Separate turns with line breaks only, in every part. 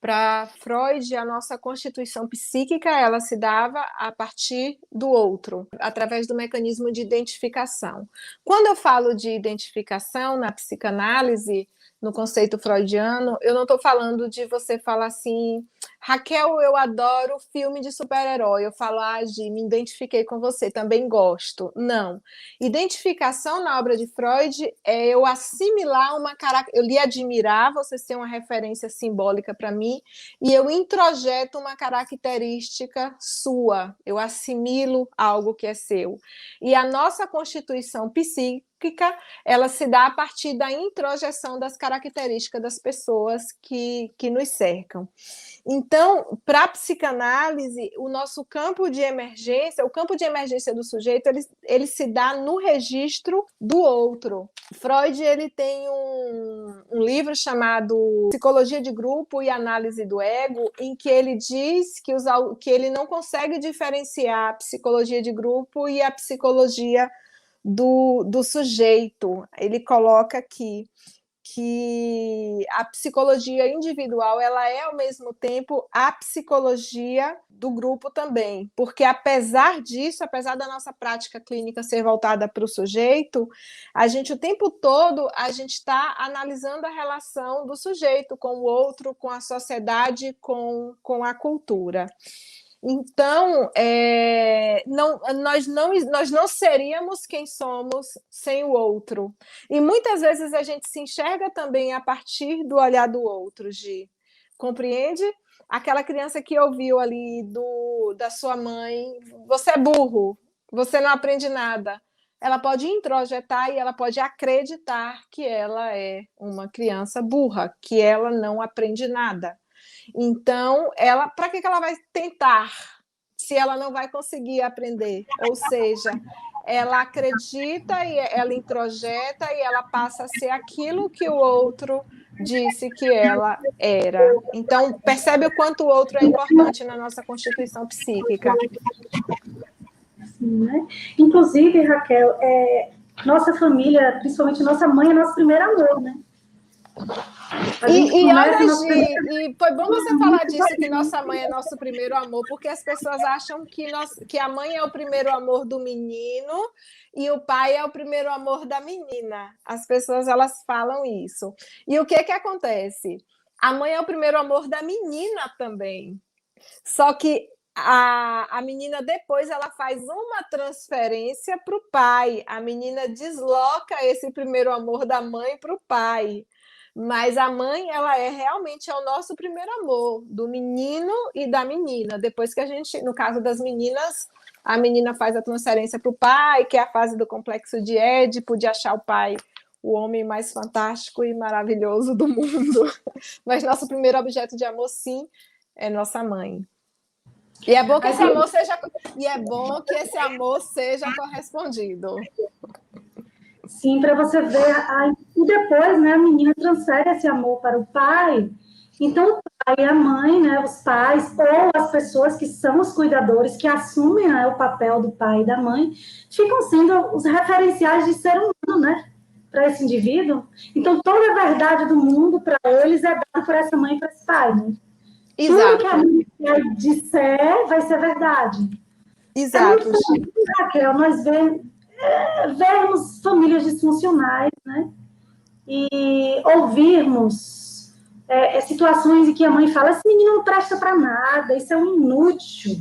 Para Freud, a nossa constituição psíquica, ela se dava a partir do outro, através do mecanismo de identificação. Quando eu falo de identificação na psicanálise, no conceito freudiano, eu não estou falando de você falar assim, Raquel, eu adoro filme de super-herói. Eu falo, Gi, me identifiquei com você, também gosto. Não. Identificação na obra de Freud é eu assimilar uma característica, eu lhe admirar, você ser uma referência simbólica para mim, e eu introjeto uma característica sua, eu assimilo algo que é seu. E a nossa constituição psíquica, ela se dá a partir da introjeção das características das pessoas que nos cercam. Então, para a psicanálise, o nosso campo de emergência, o campo de emergência do sujeito, ele se dá no registro do outro. Freud ele tem um livro chamado Psicologia de Grupo e Análise do Ego, em que ele diz que ele não consegue diferenciar a psicologia de grupo e a psicologia do sujeito. Ele coloca aqui que a psicologia individual ela é ao mesmo tempo a psicologia do grupo também, porque apesar disso, apesar da nossa prática clínica ser voltada para o sujeito, a gente o tempo todo a gente está analisando a relação do sujeito com o outro, com a sociedade, com a cultura. Então, nós não seríamos quem somos sem o outro. E muitas vezes a gente se enxerga também a partir do olhar do outro, Gi. Compreende? Aquela criança que ouviu ali da sua mãe, você é burro, você não aprende nada. Ela pode introjetar e ela pode acreditar que ela é uma criança burra, que ela não aprende nada. Então, para que ela vai tentar se ela não vai conseguir aprender? Ou seja, ela acredita e ela introjeta e ela passa a ser aquilo que o outro disse que ela era. Então, percebe o quanto o outro é importante na nossa constituição psíquica.
Sim, né? Inclusive, Raquel, nossa família, principalmente nossa mãe, é nosso primeiro amor, né?
Olha, Gi, e foi bom você falar disso, que nossa mãe é nosso primeiro amor, porque as pessoas acham que a mãe é o primeiro amor do menino e o pai é o primeiro amor da menina. As pessoas, elas falam isso. E o que acontece? A mãe é o primeiro amor da menina também. Só que a menina depois ela faz uma transferência para o pai. A menina desloca esse primeiro amor da mãe para o pai. Mas a mãe, ela realmente é o nosso primeiro amor, do menino e da menina. Depois que a gente, no caso das meninas, a menina faz a transferência para o pai, que é a fase do complexo de Édipo, de achar o pai o homem mais fantástico e maravilhoso do mundo. Mas nosso primeiro objeto de amor, sim, é nossa mãe. E é bom que esse amor seja correspondido.
Sim, para você ver. E depois, né, a menina transfere esse amor para o pai. Então, o pai e a mãe, né, os pais, ou as pessoas que são os cuidadores, que assumem, né, o papel do pai e da mãe, ficam sendo os referenciais de ser humano, né, para esse indivíduo. Então, toda a verdade do mundo para eles é dada por essa mãe e por esse pai, né?
Exato.
Tudo que a mãe disser vai ser verdade.
Exato.
É muito, Raquel, nós vermos famílias disfuncionais, né? E ouvirmos situações em que a mãe fala: esse menino não presta para nada, isso é um inútil.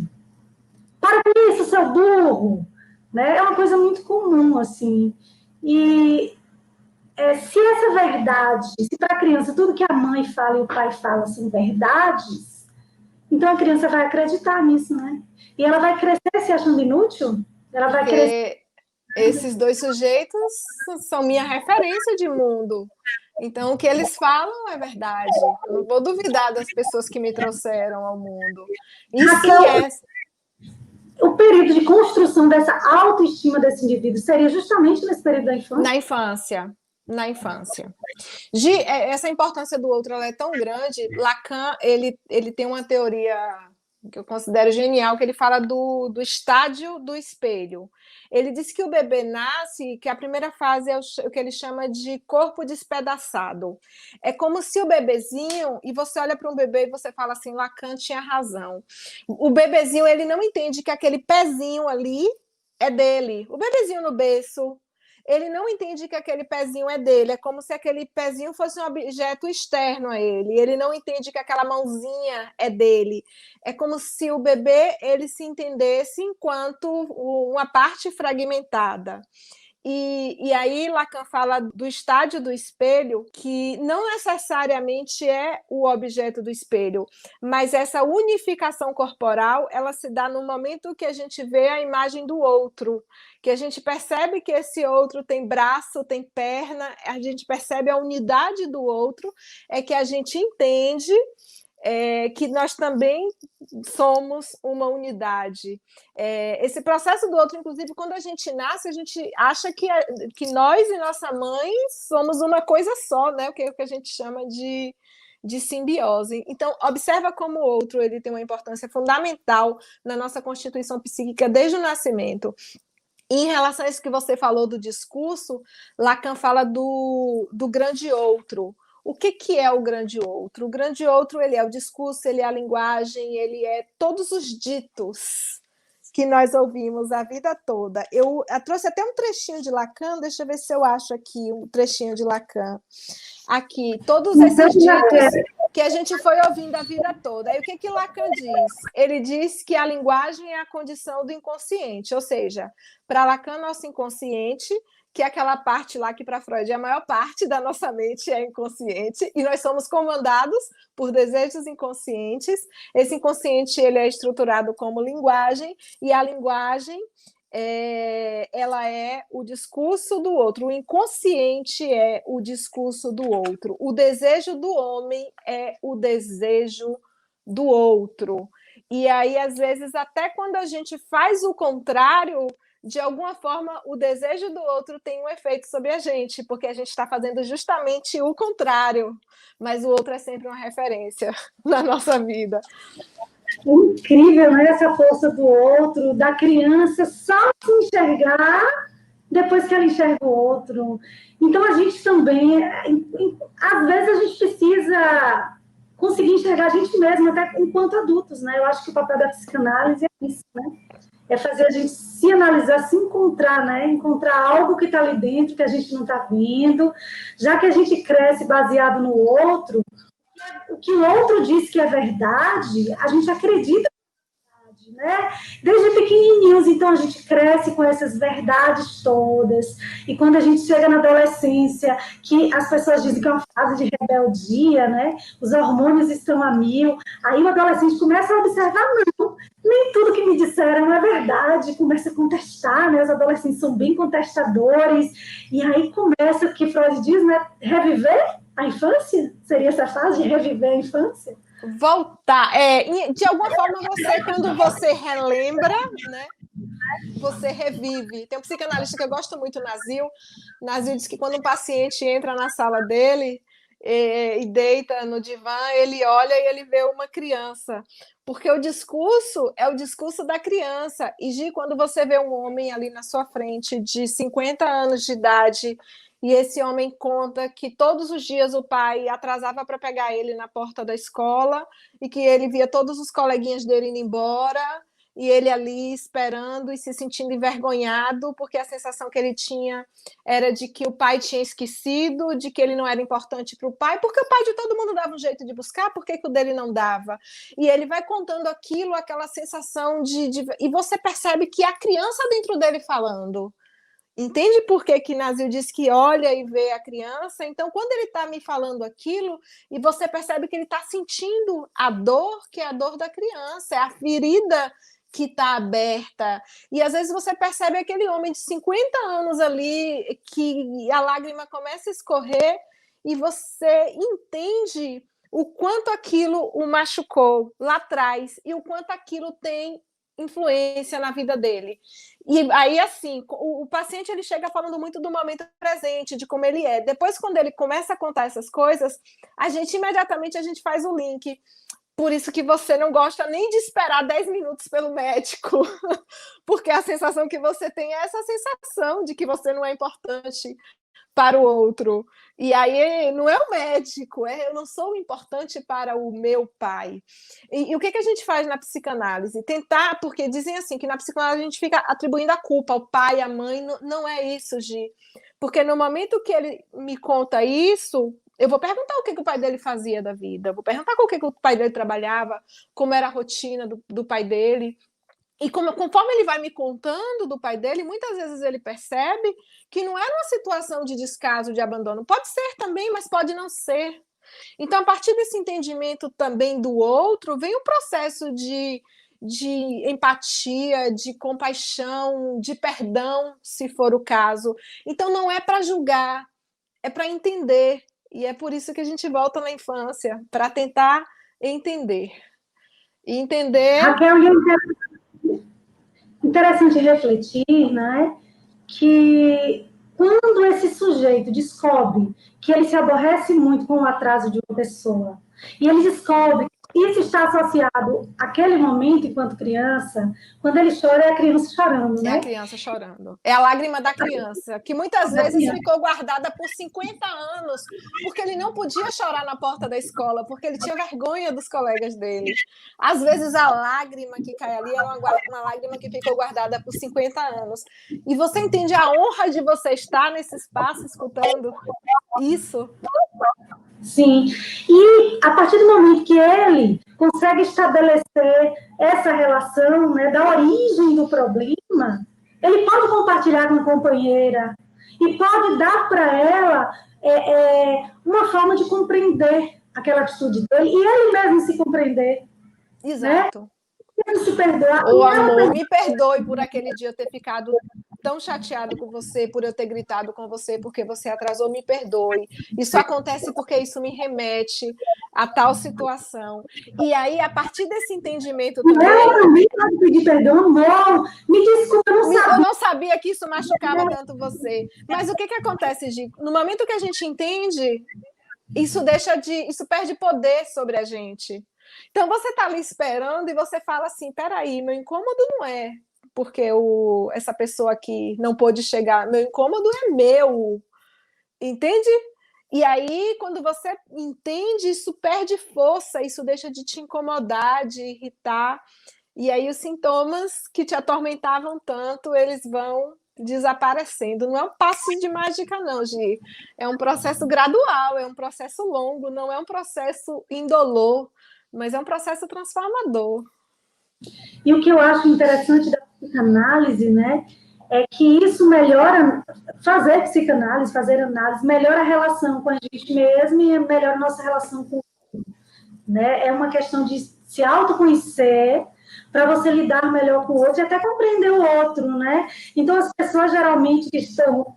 Para com isso, seu burro. Né? É uma coisa muito comum, assim. E se essa verdade, se para a criança tudo que a mãe fala e o pai fala são verdades, então a criança vai acreditar nisso, né? E ela vai crescer se achando inútil? Ela vai crescer.
Esses dois sujeitos são minha referência de mundo. Então, o que eles falam é verdade. Eu não vou duvidar das pessoas que me trouxeram ao mundo. E sim,
o período de construção dessa autoestima desse indivíduo seria justamente nesse período da
infância? Na infância. Essa importância do outro ela é tão grande. Lacan ele tem uma teoria que eu considero genial, que ele fala do estádio do espelho. Ele diz que o bebê nasce, que a primeira fase é o que ele chama de corpo despedaçado. É como se o bebezinho, e você olha para um bebê e você fala assim, Lacan tinha razão. O bebezinho, ele não entende que aquele pezinho ali é dele. O bebezinho no berço, ele não entende que aquele pezinho é dele, é como se aquele pezinho fosse um objeto externo a ele, ele não entende que aquela mãozinha é dele, é como se o bebê ele se entendesse enquanto uma parte fragmentada. E aí Lacan fala do estádio do espelho, que não necessariamente é o objeto do espelho, mas essa unificação corporal, ela se dá no momento que a gente vê a imagem do outro, que a gente percebe que esse outro tem braço, tem perna, a gente percebe a unidade do outro, é que a gente entende que nós também somos uma unidade. Esse processo do outro, inclusive, quando a gente nasce, a gente acha que nós e nossa mãe somos uma coisa só, né? O que a gente chama de simbiose. Então, observa como o outro ele tem uma importância fundamental na nossa constituição psíquica desde o nascimento. E em relação a isso que você falou do discurso, Lacan fala do grande outro. O que é o grande outro? O grande outro ele é o discurso, ele é a linguagem, ele é todos os ditos que nós ouvimos a vida toda. Eu trouxe até um trechinho de Lacan, deixa eu ver se eu acho aqui um trechinho de Lacan. Aqui, todos esses ditos que a gente foi ouvindo a vida toda. Aí o que Lacan diz? Ele diz que a linguagem é a condição do inconsciente, ou seja, para Lacan, nosso inconsciente, que é aquela parte lá que para Freud a maior parte da nossa mente é inconsciente, e nós somos comandados por desejos inconscientes. Esse inconsciente ele é estruturado como linguagem, e a linguagem ela é o discurso do outro, o inconsciente é o discurso do outro, o desejo do homem é o desejo do outro. E aí, às vezes, até quando a gente faz o contrário, de alguma forma, o desejo do outro tem um efeito sobre a gente, porque a gente está fazendo justamente o contrário, mas o outro é sempre uma referência na nossa vida.
Incrível, né? Essa força do outro, da criança só se enxergar depois que ela enxerga o outro. Então, a gente também, às vezes, a gente precisa conseguir enxergar a gente mesmo, até enquanto adultos, né? Eu acho que o papel da psicanálise é isso, né? É fazer a gente se analisar, se encontrar, né? Encontrar algo que está ali dentro que a gente não está vendo. Já que a gente cresce baseado no outro, o que o outro diz que é verdade, a gente acredita, né? Desde pequenininhos, então a gente cresce com essas verdades todas, e quando a gente chega na adolescência, que as pessoas dizem que é uma fase de rebeldia, né? Os hormônios estão a mil, aí o adolescente começa a observar, não, nem tudo que me disseram é verdade, começa a contestar, né? Os adolescentes são bem contestadores, e aí começa o que Freud diz, né? Reviver a infância? Seria essa fase de reviver a infância?
Voltar. De alguma forma, quando você relembra, né? Você revive. Tem um psicanalista que eu gosto muito, Nazil diz que quando um paciente entra na sala dele e deita no divã, ele olha e ele vê uma criança. Porque o discurso é o discurso da criança. E, Gi, quando você vê um homem ali na sua frente de 50 anos de idade, e esse homem conta que todos os dias o pai atrasava para pegar ele na porta da escola e que ele via todos os coleguinhas dele indo embora e ele ali esperando e se sentindo envergonhado porque a sensação que ele tinha era de que o pai tinha esquecido, de que ele não era importante para o pai, porque o pai de todo mundo dava um jeito de buscar, por que o dele não dava? E ele vai contando aquilo, aquela sensação e você percebe que a criança dentro dele falando. Entende por que Nazil diz que olha e vê a criança? Então, quando ele está me falando aquilo, e você percebe que ele está sentindo a dor, que é a dor da criança, é a ferida que está aberta. E às vezes você percebe aquele homem de 50 anos ali, que a lágrima começa a escorrer, e você entende o quanto aquilo o machucou lá atrás, e o quanto aquilo tem influência na vida dele. E aí, assim, o paciente ele chega falando muito do momento presente, de como ele é. Depois, quando ele começa a contar essas coisas, imediatamente a gente faz o link. Por isso que você não gosta nem de esperar 10 minutos pelo médico, porque a sensação que você tem é essa sensação de que você não é importante para o outro. E aí não é o médico, eu não sou importante para o meu pai. E o que a gente faz na psicanálise? Tentar, porque dizem assim, que na psicanálise a gente fica atribuindo a culpa ao pai, à mãe, não é isso, Gi. Porque no momento que ele me conta isso, eu vou perguntar o que o pai dele fazia da vida, vou perguntar com o que o pai dele trabalhava, como era a rotina do pai dele. E conforme ele vai me contando do pai dele, muitas vezes ele percebe que não era uma situação de descaso, de abandono. Pode ser também, mas pode não ser. Então, a partir desse entendimento também do outro, vem o processo de empatia, de compaixão, de perdão, se for o caso. Então, não é para julgar, é para entender. E é por isso que a gente volta na infância, para tentar entender. E entender...
Raquel, interessante refletir, né, que quando esse sujeito descobre que ele se aborrece muito com o atraso de uma pessoa, e ele descobre que isso está associado àquele momento enquanto criança, quando ele chora, é a criança chorando, né?
É a criança chorando. É a lágrima da criança, que muitas vezes ficou guardada por 50 anos, porque ele não podia chorar na porta da escola, porque ele tinha vergonha dos colegas dele. Às vezes a lágrima que cai ali é uma lágrima que ficou guardada por 50 anos. E você entende a honra de você estar nesse espaço escutando isso?
Sim, e a partir do momento que ele consegue estabelecer essa relação, né, da origem do problema, ele pode compartilhar com a companheira e pode dar para ela uma forma de compreender aquela atitude dele e ele mesmo se compreender.
Exato.
Né? Ele se perdoar.
O amor, me perdoe por aquele dia eu ter ficado tão chateado com você, por eu ter gritado com você, porque você atrasou, me perdoe. Isso acontece porque isso me remete a tal situação. E aí, a partir desse entendimento também...
Não, também pode pedir perdão, não. Me desculpa, eu não sabia.
Eu não sabia que isso machucava tanto você. Mas o que acontece, Gi? No momento que a gente entende, isso perde poder sobre a gente. Então, você está ali esperando e você fala assim, peraí, meu incômodo não é porque essa pessoa aqui não pôde chegar, meu incômodo é meu, entende? E aí, quando você entende, isso perde força, isso deixa de te incomodar, de irritar, e aí os sintomas que te atormentavam tanto, eles vão desaparecendo. Não é um passe de mágica, não, Gi. É um processo gradual, é um processo longo, não é um processo indolor, mas é um processo transformador.
E o que eu acho interessante da psicanálise, né, é que isso melhora, fazer psicanálise, fazer análise, melhora a relação com a gente mesmo e melhora a nossa relação com o outro. Né? É uma questão de se autoconhecer para você lidar melhor com o outro e até compreender o outro, né? Então, as pessoas geralmente que estão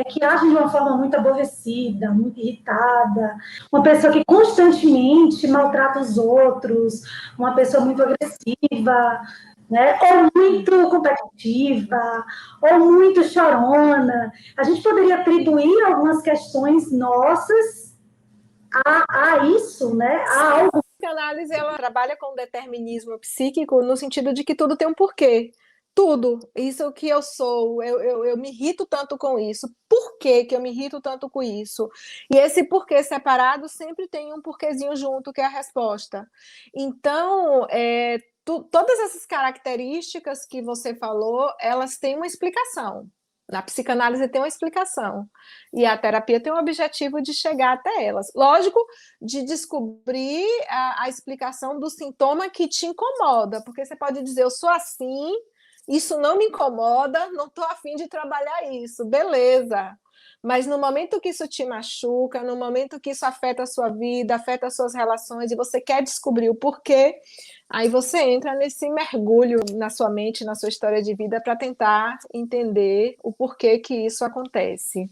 que agem de uma forma muito aborrecida, muito irritada, uma pessoa que constantemente maltrata os outros, uma pessoa muito agressiva, né? Ou muito competitiva, ou muito chorona. A gente poderia atribuir algumas questões nossas a isso, né? A algo.
A psicanálise, ela trabalha com determinismo psíquico no sentido de que tudo tem um porquê. Tudo, isso que eu sou, eu me irrito tanto com isso. Por que eu me irrito tanto com isso? E esse porquê separado sempre tem um porquezinho junto, que é a resposta. Então, todas essas características que você falou, elas têm uma explicação. Na psicanálise tem uma explicação. E a terapia tem o objetivo de chegar até elas. Lógico, de descobrir a explicação do sintoma que te incomoda, porque você pode dizer, eu sou assim, isso não me incomoda, não estou afim de trabalhar isso, beleza. Mas no momento que isso te machuca, no momento que isso afeta a sua vida, afeta as suas relações, e você quer descobrir o porquê, aí você entra nesse mergulho na sua mente, na sua história de vida, para tentar entender o porquê que isso acontece.